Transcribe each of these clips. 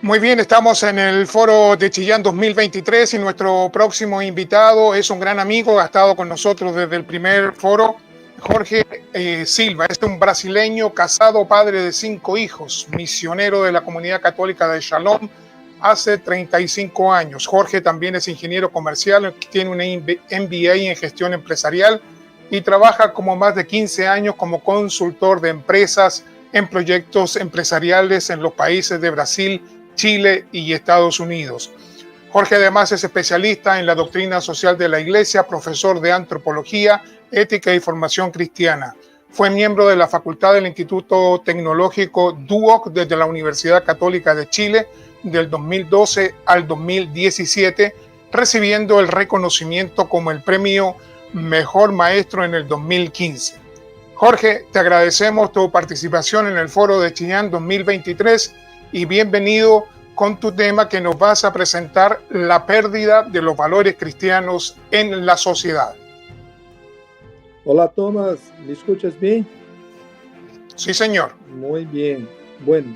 Muy bien, estamos en el foro de Chillán 2023 y nuestro próximo invitado es un gran amigo, ha estado con nosotros desde el primer foro, Jorge Silva. Es un brasileño casado, padre de 5 hijos, misionero de la comunidad católica de Shalom hace 35 años. Jorge también es ingeniero comercial, tiene un MBA en gestión empresarial y trabaja como más de 15 años como consultor de empresas en proyectos empresariales en los países de Brasil, Chile y Estados Unidos. Jorge además es especialista en la doctrina social de la Iglesia, profesor de antropología, ética y formación cristiana. Fue miembro de la Facultad del Instituto Tecnológico DUOC desde la Universidad Católica de Chile del 2012 al 2017, recibiendo el reconocimiento como el premio Mejor Maestro en el 2015. Jorge, te agradecemos tu participación en el foro de Chillán 2023 y bienvenido con tu tema que nos vas a presentar, la pérdida de los valores cristianos en la sociedad. Hola Tomás, ¿me escuchas bien? Sí, señor. Muy bien. Bueno,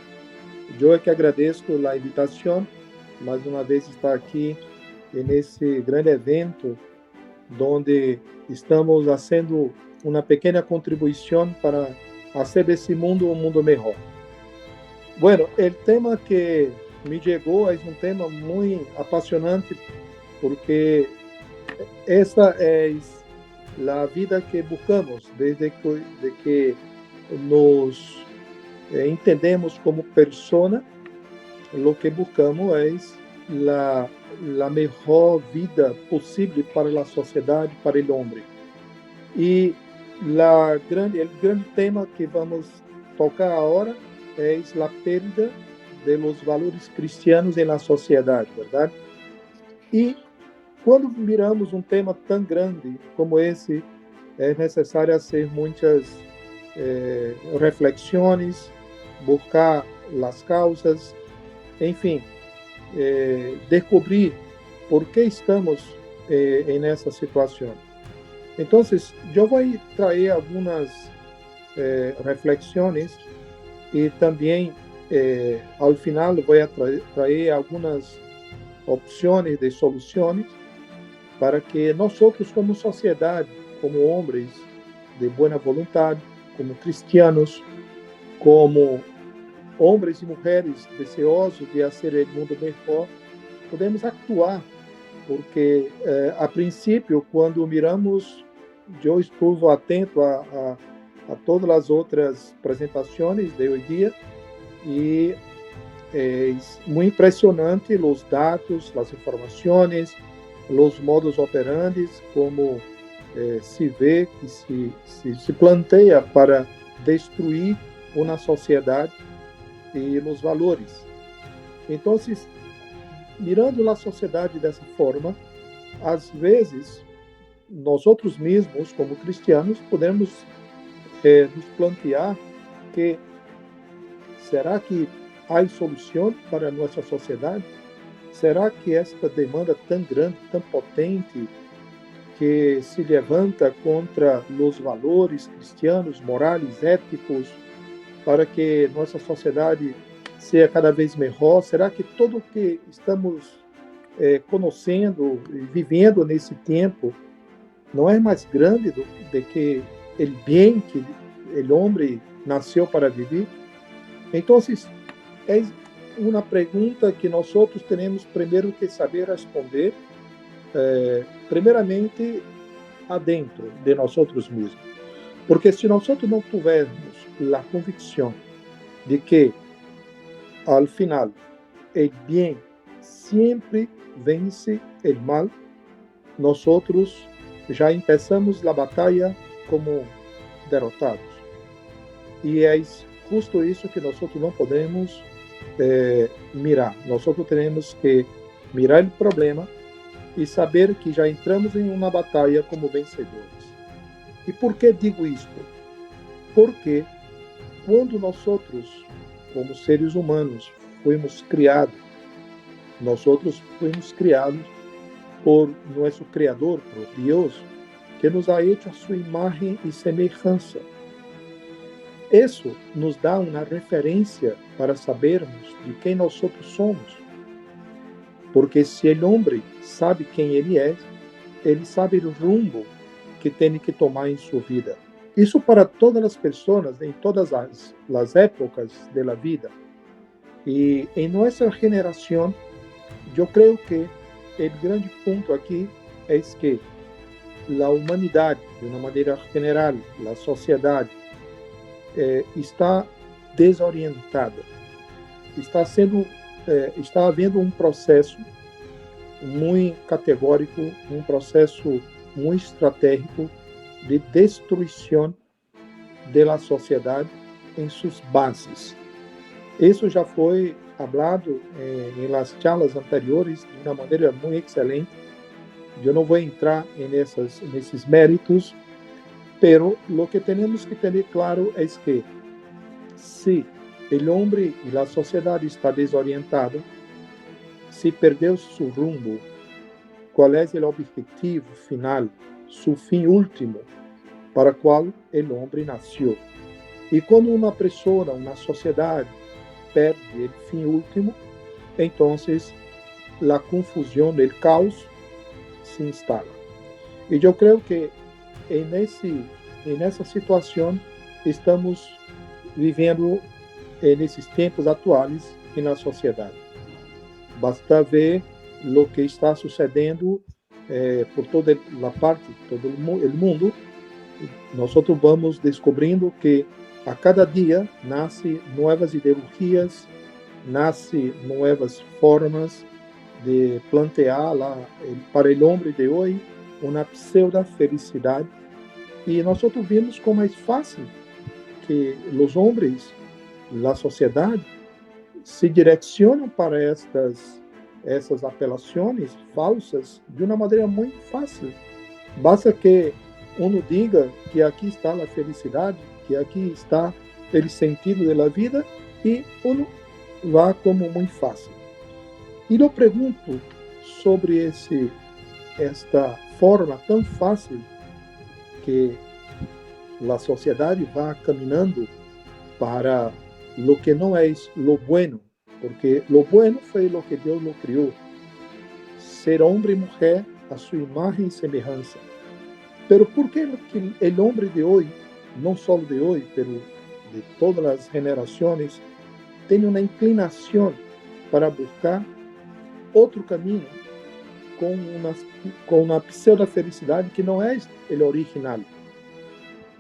yo es que agradezco la invitación, más una vez estar aquí en ese gran evento donde estamos haciendo una pequeña contribución para hacer de ese mundo un mundo mejor. Bueno, el tema que me llegó es un tema muy apasionante porque esa es la vida que buscamos desde que nos entendemos como persona. Lo que buscamos es la mejor vida posible para la sociedad, para el hombre. Y el gran tema que vamos a tocar ahora es la pérdida de los valores cristianos en la sociedad, ¿verdad? Y cuando miramos um tema tão grande como esse, é necessário fazer muitas reflexões, buscar as causas, enfim, descobrir por que estamos nessa situação. Então, eu vou trazer algumas reflexões e também, ao final, vou trazer algumas opções de soluções para que nós outros, como sociedade, como homens de boa vontade, como cristianos, como homens e mulheres deseosos de fazer o mundo melhor, podemos actuar, porque a princípio, quando miramos, eu estou atento a todas as outras apresentações de hoje dia e é muito impressionante os dados, as informações, os modos operandi, como se vê que se planteia para destruir uma sociedade e os valores. Então, mirando a sociedade dessa forma, às vezes, nós outros mesmos, como cristianos, podemos nos plantear que será que há solução para a nossa sociedade? Será que esta demanda tão grande, tão potente, que se levanta contra os valores cristianos, morais, éticos, para que nossa sociedade seja cada vez melhor? Será que tudo o que estamos conhecendo e vivendo nesse tempo não é mais grande do que o bem que o homem nasceu para viver? Então, é uma pergunta que nós outros temos primeiro que saber responder, primeiramente adentro de nós outros mesmos, porque se nós outros não tivermos a convicção de que ao final o bem sempre vence o mal, nós outros já começamos a batalha como derrotados, e é justo isso que nós outros não podemos mirar. Nós temos que mirar o problema e saber que já entramos em uma batalha como vencedores. E por que digo isto? Porque quando nós como seres humanos, fomos criados, nós fomos criados por nosso Criador, por Deus, que nos ha hecho a sua imagem e semelhança. isso nos dá uma referência para sabermos de quem nós somos. Porque se o homem sabe quem ele sabe o rumbo que tem que tomar em sua vida. Isso para todas as pessoas, em todas as épocas da vida. E em nossa geração, eu creio que o grande ponto aqui é que a humanidade, de uma maneira geral, a sociedade, está desorientada. Está havendo um processo muito categórico, um processo muito estratégico de destruição da sociedade em suas bases. Isso já foi falado em las charlas anteriores de uma maneira muito excelente. Eu não vou entrar nesses méritos, pero lo que temos que ter claro é que se o homem e a sociedade está desorientado, se perdeu seu rumo, qual é o objetivo final, seu fim último, para o qual o homem nasceu. E quando uma pessoa, uma sociedade, perde o fim último, então a confusão, o caos se instala. E eu creio que nessa situação estamos vivendo nesses tempos atuais e na sociedade. Basta ver o que está sucedendo por toda a parte, todo o mundo. Nós vamos descobrindo que a cada dia nascem novas ideologias, nascem novas formas de plantear para o homem de hoje uma pseudo-felicidade. E nós vimos como é fácil que os homens, a sociedade, se direcionam para essas apelações falsas de uma maneira muito fácil. Basta que diga que aqui está a felicidade, que aqui está o sentido da vida, e vá como muito fácil. E eu pergunto sobre esta forma tão fácil que a sociedade vai caminhando para lo que não é lo bueno, porque lo bueno foi lo que Deus lo criou, ser homem e mulher a sua imagem e semelhança. Pero por que o homem de hoje, não só de hoje, pero de todas as gerações, tem uma inclinação para buscar outro caminho com uma pseudo-felicidade que não é o original?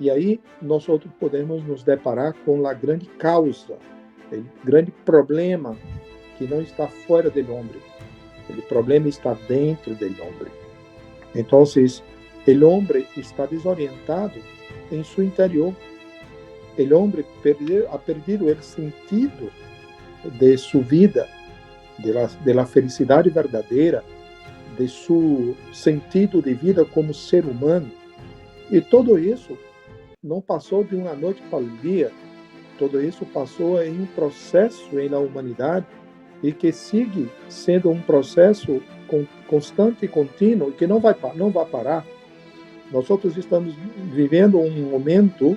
E aí nós podemos nos deparar com a grande causa, o grande problema que não está fora do homem. O problema está dentro do homem. Então, o homem está desorientado em seu interior. O homem ha perdido o sentido de sua vida, de la felicidade verdadeira, de seu sentido de vida como ser humano. E tudo isso não passou de uma noite para o dia. Tudo isso passou em um processo na humanidade e que segue sendo um processo constante e contínuo, que não vai parar. Nós estamos vivendo um momento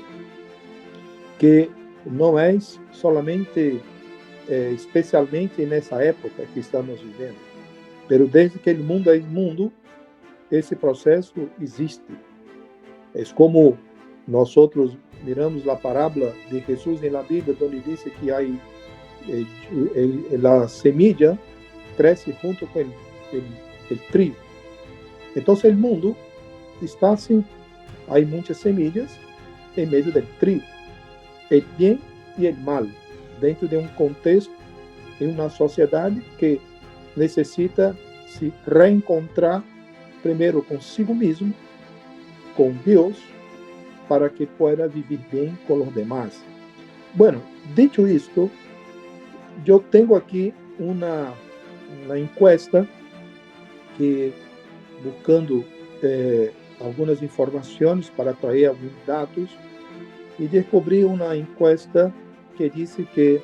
que não é somente, especialmente nessa época que estamos vivendo, mas desde que o mundo é mundo, esse processo existe. É como nós miramos a parábola de Jesus na Bíblia, onde diz que a semilla cresce junto com o trigo. Então, o mundo está assim, há muitas semillas em meio do trigo, o bem e o mal, dentro de um contexto, em uma sociedade que necessita se reencontrar primeiro consigo mesmo, com Deus, para que pueda viver bem com os demais. Bueno, dicho isto, eu tenho aqui uma encuesta que, buscando algumas informações para trazer alguns dados, e descobri uma encuesta que disse que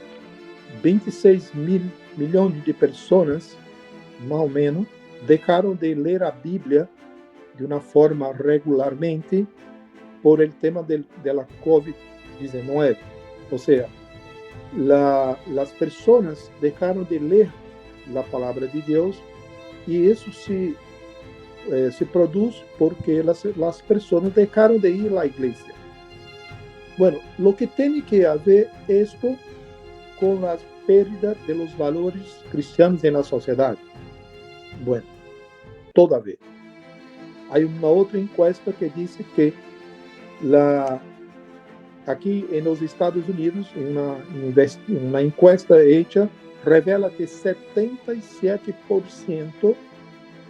26 milhões de pessoas, mais ou menos, deixaram de ler a Bíblia de uma forma regularmente por el tema de la COVID-19. O sea, las personas dejaron de leer la palabra de Dios y eso se produce porque las personas dejaron de ir a la iglesia. Bueno, lo que tiene que haber esto con la pérdida de los valores cristianos en la sociedad. Bueno, todavía. Hay una otra encuesta que dice que aquí en los Estados Unidos, una encuesta hecha revela que 77%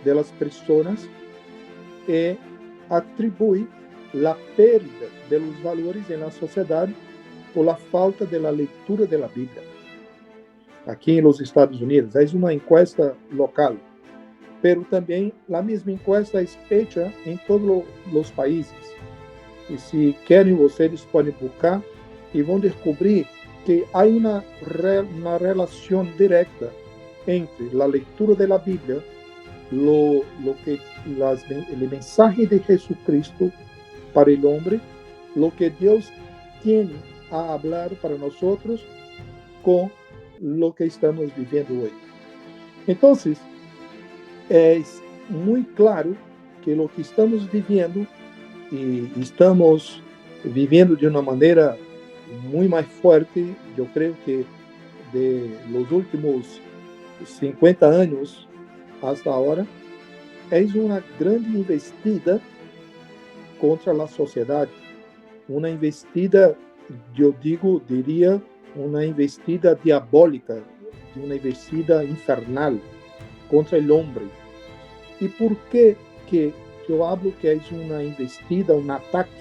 de las personas atribuyen la pérdida de los valores en la sociedad por la falta de la lectura de la Biblia. Aquí en los Estados Unidos, es una encuesta local, pero también la misma encuesta es hecha en todos los países. Y si quieren, ustedes pueden buscar y van a descubrir que hay una relación directa entre la lectura de la Biblia, el mensaje de Jesucristo para el hombre, lo que Dios tiene a hablar para nosotros con lo que estamos viviendo hoy. Entonces, es muy claro que lo que estamos viviendo y estamos viviendo de una manera muy más fuerte, yo creo que de los últimos 50 años hasta ahora, es una grande investida contra la sociedad, una investida, yo diría, una investida diabólica, una investida infernal contra el hombre. ¿Y por qué que yo hablo que es una investida, un ataque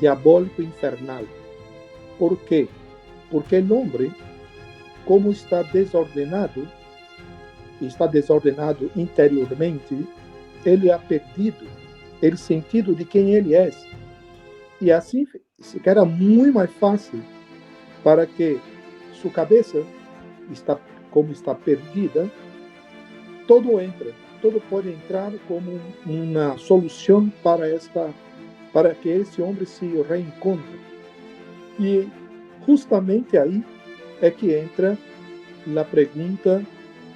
diabólico infernal? ¿Por qué? Porque el hombre, como está desordenado interiormente, ele ha perdido el sentido de quem ele é. E assim ficará muito mais fácil para que sua cabeça, como está perdida, todo pode entrar como uma solução para que esse homem se reencontre. E justamente aí é que entra a pergunta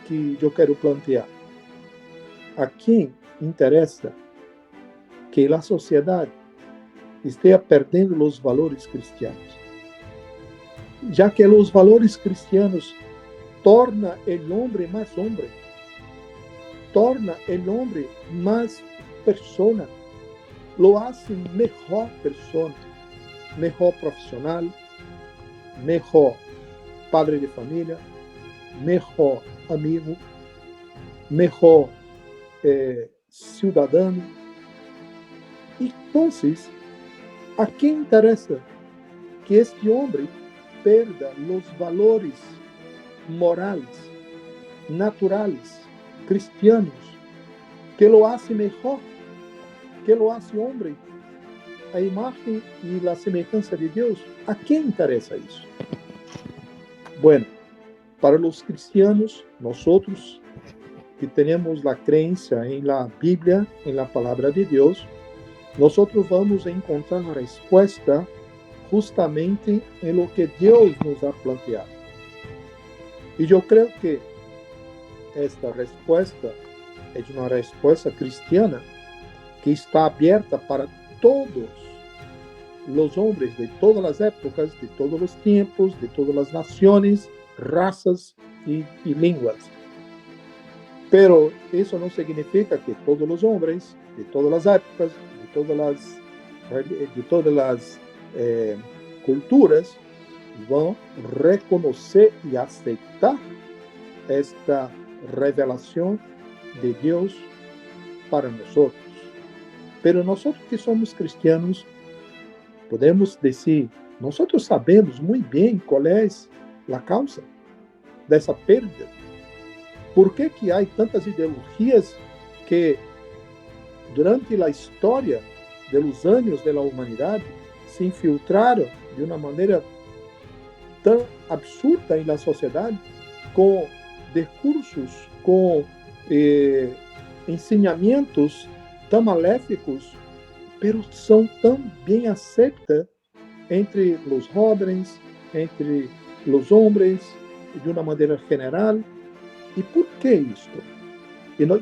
que eu quero plantear. A quem interessa que a sociedade esteja perdendo os valores cristianos? Já que os valores cristianos tornam o homem mais homem, torna o homem mais persona, lo hace melhor persona, melhor profissional, melhor padre de família, melhor amigo, melhor cidadão. Então, a quem interessa que este homem perda os valores morais, naturais, cristianos, que lo hace mejor, que lo hace hombre, a imagen y la semejanza de Dios? ¿A quién interesa eso? Bueno, para los cristianos, nosotros que tenemos la creencia en la Biblia, en la palabra de Dios, nosotros vamos a encontrar la respuesta justamente en lo que Dios nos ha planteado. Y yo creo que esta respuesta es una respuesta cristiana que está abierta para todos los hombres de todas las épocas, de todos los tiempos, de todas las naciones, razas y lenguas. Pero eso no significa que todos los hombres de todas las épocas, de todas las culturas van a reconocer y aceptar esta revelación de Dios para nosotros. Pero nosotros que somos cristianos, podemos decir, nosotros sabemos muy bien cuál es la causa de esa pérdida. ¿Por qué que hay tantas ideologías que durante la historia de los años de la humanidad se infiltraron de una manera tan absurda en la sociedad, con discursos, con ensinamentos tan maléficos, pero son tan bien aceptas entre los jóvenes, entre os homens, de uma maneira geral. E por que isto?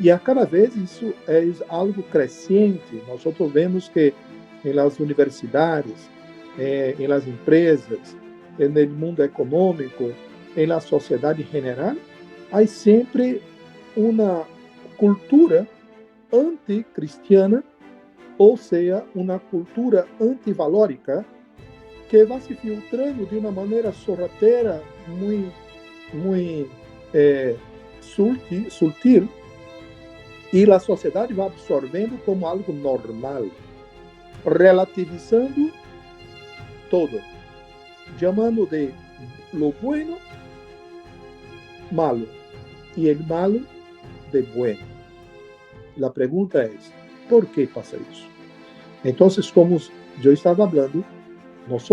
E a cada vez isso é algo crescente. Nós vemos que em las universidades, em las empresas, no mundo econômico, em la sociedade general, há sempre uma cultura anticristiana, ou seja, uma cultura antivalórica, que vai se filtrando de uma maneira sorrateira, muito sutil, e a sociedade vai absorvendo como algo normal, relativizando todo, chamando de lo bueno malo e el malo de bueno. A pergunta é: por que passa isso? Então, como eu estava falando, nós,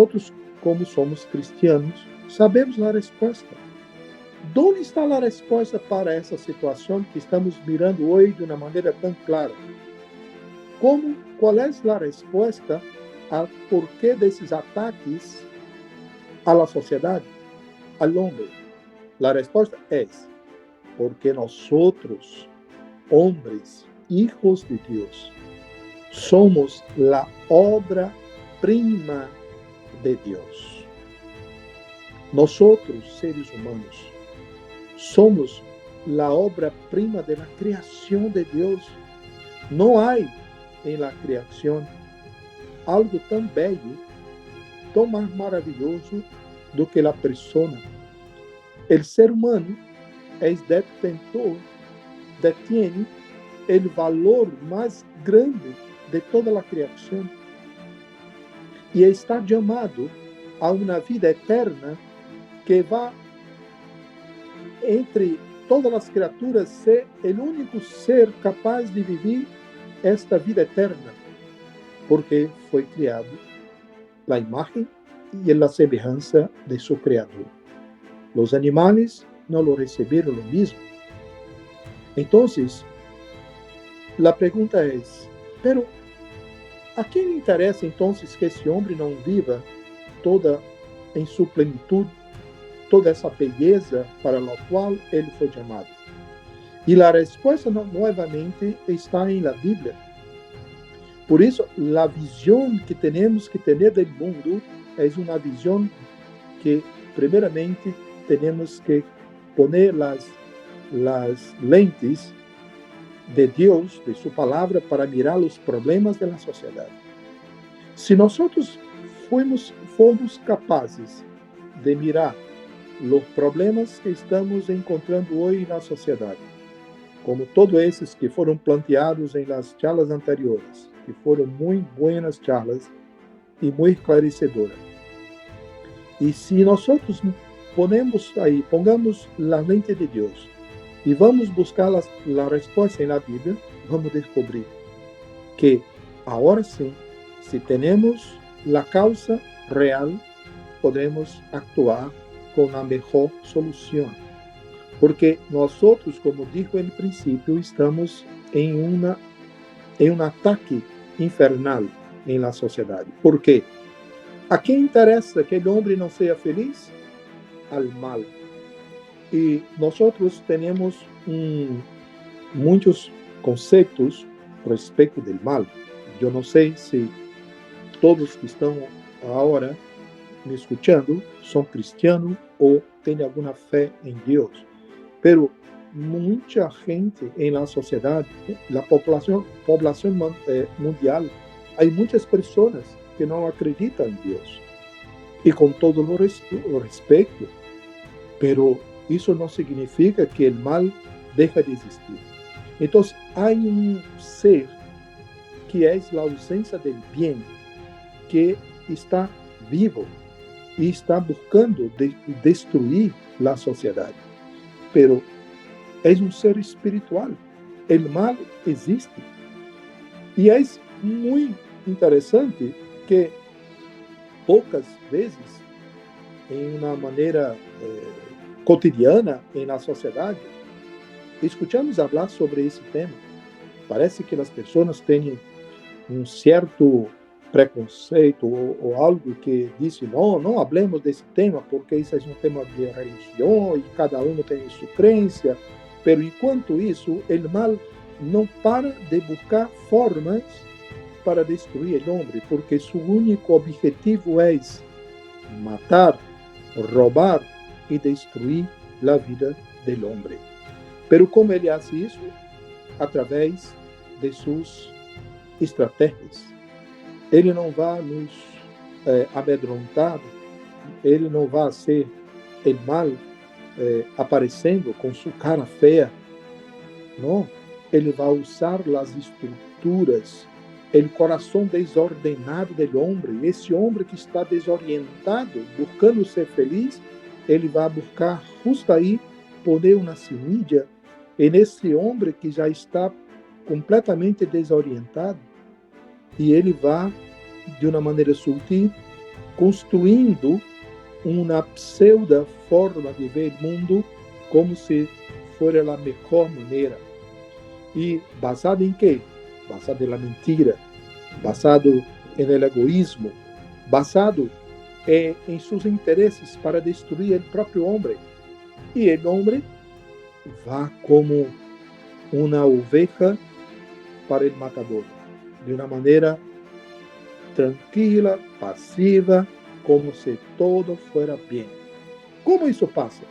como somos cristianos, sabemos a resposta. Onde está a resposta para essa situação que estamos mirando hoje de uma maneira tão clara? Qual é a resposta ao porquê desses ataques à sociedade, ao homem? A resposta é: porque nós, homens, hijos de Deus, somos a obra-prima de Deus. Nós, seres humanos, somos a obra-prima da criação de Deus. Não há em la criação algo tão belo, tão mais maravilhoso do que a persona. O ser humano é detentor, detém o valor mais grande de toda a criação e está chamado a uma vida eterna que vai entre todas as criaturas ser o único ser capaz de viver esta vida eterna, porque foi criado a imagem e a semelhança de seu Criador. Os animais não lo receberam o mesmo. Então, a pergunta é: pero a quem interessa então que esse homem não viva toda em sua plenitude, toda essa beleza para a qual ele foi chamado? E a resposta novamente está em la Bíblia. Por isso, a visão que temos que ter do mundo é uma visão que, primeiramente, temos que poner as lentes de Deus, de sua palavra, para mirar os problemas da sociedade. Se nós formos capazes de mirar os problemas que estamos encontrando hoje na sociedade, como todos esses que foram planteados em las charlas anteriores, que foram muito buenas charlas e muito esclarecedoras. E se nós pongamos a lente de Deus e vamos buscar a resposta na Bíblia, vamos descobrir que, agora sim, se temos a causa real, podemos actuar com a melhor solução. Porque nós, como disse no princípio, estamos em um ataque infernal em la sociedade. Por quê? A quem interessa que o homem não seja feliz? Al mal. E nós temos muitos conceitos a respeito do mal. Eu não sei se todos que estão agora me escutando são cristianos ou têm alguma fé em Deus. Pero muita gente em la sociedade, na população mundial, há muitas pessoas que não acreditam em Deus. E com todo o respeito, pero isso não significa que o mal deixa de existir. Então, há ser que é a ausência do bem, que está vivo e está buscando destruir a sociedade. Pero é ser espiritual. O mal existe. E é muito interessante que poucas vezes, em uma maneira cotidiana na sociedade, escutamos falar sobre esse tema. Parece que as pessoas têm um certo preconceito ou algo que disse, não hablemos desse tema, porque isso é um tema de religião e cada um tem sua crença. Mas, enquanto isso, o mal não para de buscar formas para destruir o homem, porque seu único objetivo é matar, roubar e destruir a vida do homem. Mas como ele faz isso? Através de suas estratégias. Ele não vai nos amedrontar, ele não vai ser o mal aparecendo com sua cara feia. Não, ele vai usar as estruturas, o coração desordenado do homem, esse homem que está desorientado, buscando ser feliz, ele vai buscar justo aí poner uma semilla nesse homem que já está completamente desorientado, e ele vai, de uma maneira sutil, construindo uma pseudo forma de ver o mundo como se fosse a melhor maneira. E basado em quê? Basado na mentira, basado no egoísmo, basado em seus interesses para destruir o próprio homem. E o homem vai como uma oveja para o matador, de uma maneira tranquila, passiva, como se todo fuera bem. Como isso passa?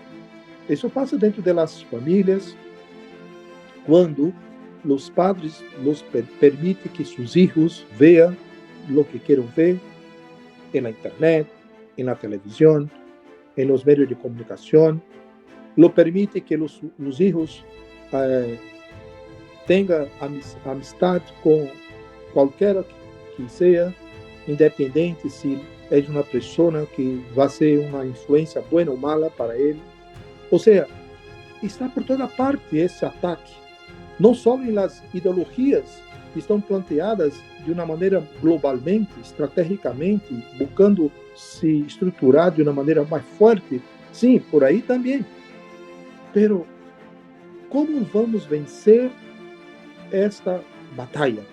Isso passa dentro das famílias, quando os padres los permitem que seus filhos vejam o que querem ver na internet, na televisão, nos meios de comunicação, lo permite que os filhos tenham amistade com qualquer que seja, independente se é de uma pessoa que vai ser uma influência boa ou mala para ele. Ou seja, está por toda parte esse ataque, não só nas ideologias que estão planteadas de uma maneira globalmente, estrategicamente, buscando se estruturar de uma maneira mais forte, sim, por aí também. Pero como vamos vencer esta batalha?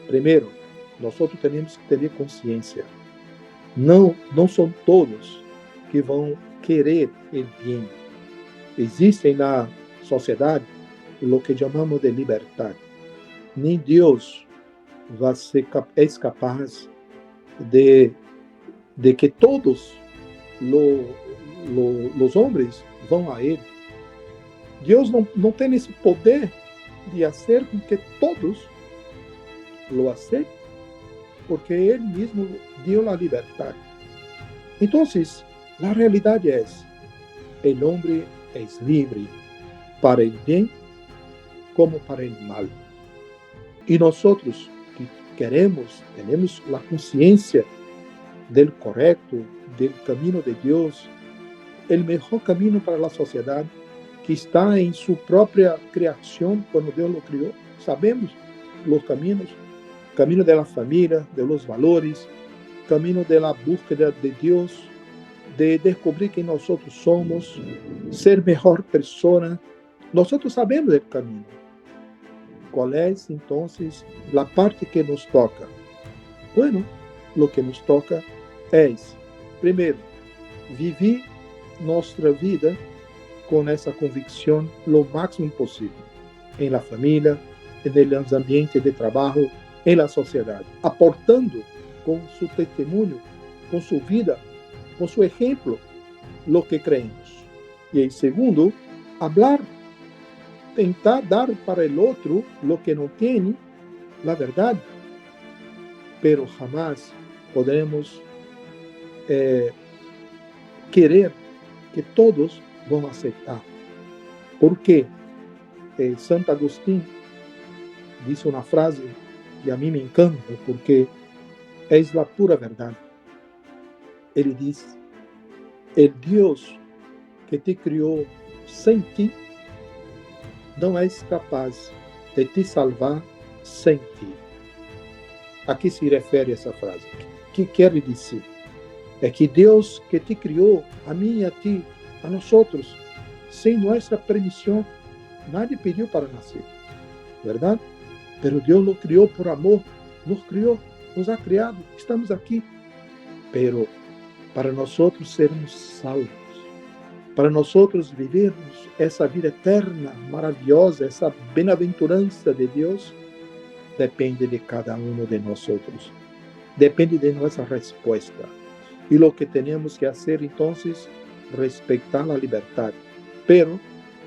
Primeiro, nós temos que ter consciência. Não são todos que vão querer o bem. Existe na sociedade o que chamamos de liberdade. Nem Deus é capaz de que todos os homens vão a Ele. Deus não tem esse poder de fazer com que todos lo aceitem, porque Ele mesmo deu a liberdade. Então, a realidade é essa: o homem é livre para o bem como para o mal. E nós que temos a consciência do correto, do caminho de Deus, o melhor caminho para a sociedade, que está em sua própria criação, quando Deus o criou. Sabemos os caminhos, caminho da família, dos valores, caminho da búsqueda de Deus, de descobrir quem nós somos, ser melhor pessoa. Nós sabemos o caminho. Qual é, então, a parte que nos toca? Bueno, o que nos toca é, primeiro, viver nossa vida com essa convicção o máximo possível, em la família, nos ambientes de trabalho, em la sociedade, aportando com seu testemunho, com sua vida, com seu exemplo, o que creemos. E em segundo, hablar, tentar dar para o outro o que não tem, a verdade, pero jamais poderemos querer que todos vão aceitar. Porque Santo Agostinho disse uma frase que a mim me encanta, porque é a pura verdade. Ele diz: o Deus que te criou sem ti não é capaz de te salvar sem ti. A que se refere essa frase? O que quer dizer? É que Deus que te criou, a mim e a ti, a nós outros, sem nossa permissão, nadie pediu para nascer, verdade? Pero Deus nos criou por amor, nos criou nos ha criado, estamos aqui. Pero para nós sermos salvos, para nós vivermos essa vida eterna, maravilhosa, essa bem-aventurança de Deus, depende de cada um de nós. Depende de nossa resposta. E o que temos que fazer, então, respeitar a liberdade. Pero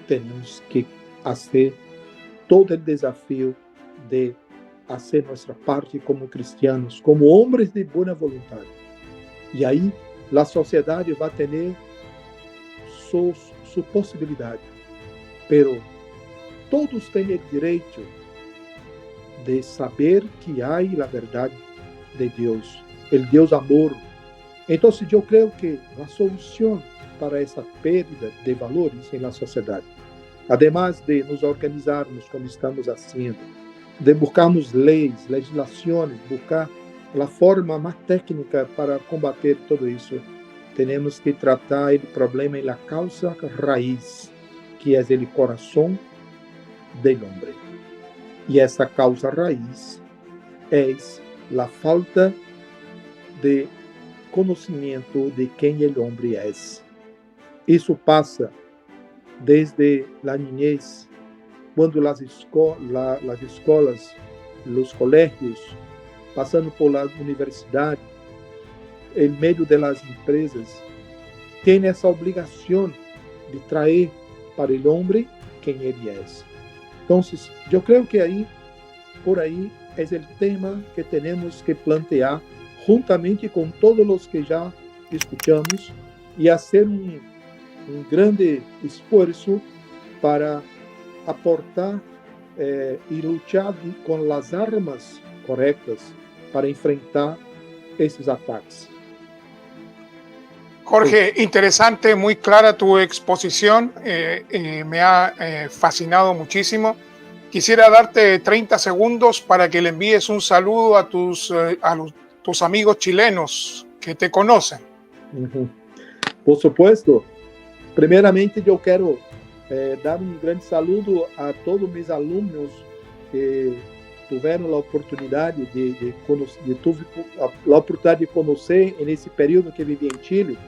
temos que fazer todo o desafio de fazer nossa parte como cristianos, como homens de boa vontade. E aí, a sociedade vai ter sua possibilidade. Pero todos têm o direito de saber que há a verdade de Deus, o Deus amor. Então, eu creio que a solução para essa perda de valores na sociedade, además de nos organizarmos como estamos fazendo, de buscarmos leis, legislações, buscar a forma mais técnica para combater tudo isso, temos que tratar o problema na causa raiz, que é o coração do homem. E essa causa raiz é a falta de conhecimento de quem o homem é. Isso passa desde a niñez, quando as escolas, os colégios, passando por la universidade, em meio das empresas, tem essa obrigação de trazer para o homem quem ele é. Então, eu creio que por aí, é o tema que temos que plantear, juntamente com todos os que já escutamos, e fazer um grande esforço para aportar e lutar com as armas corretas para enfrentar esses ataques. Jorge, interesante, muy clara tu exposición, me ha fascinado muchísimo. Quisiera darte 30 segundos para que le envíes un saludo a tus amigos chilenos que te conocen. Por supuesto. Primeiramente, eu quero dar um grande saludo a todos meus alunos que tiveram a oportunidade de conhecer nesse período que vivi em Chile,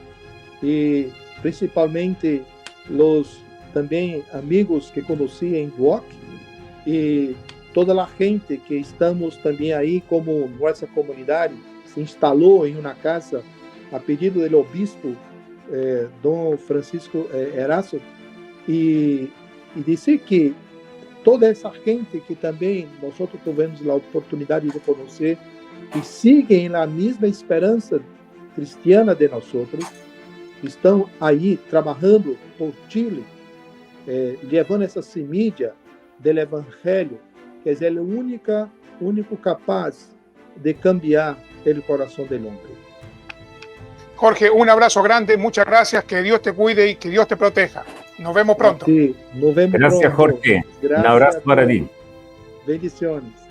e principalmente os também amigos que conheci em Duoc, e toda a gente que estamos também aí, como nossa comunidade se instalou em uma casa a pedido do obispo Dom Francisco Eraso, e dizer que toda essa gente que também nós tivemos a oportunidade de conhecer e seguem na mesma esperança cristiana de nós, estão aí trabalhando por Chile, levando essa semilla do Evangelho, que é o único capaz de cambiar o coração do homem. Jorge, un abrazo grande, muchas gracias, que Dios te cuide y que Dios te proteja. Nos vemos pronto. Sí, nos vemos gracias, pronto. Jorge. Gracias, un abrazo para ti. Bendiciones.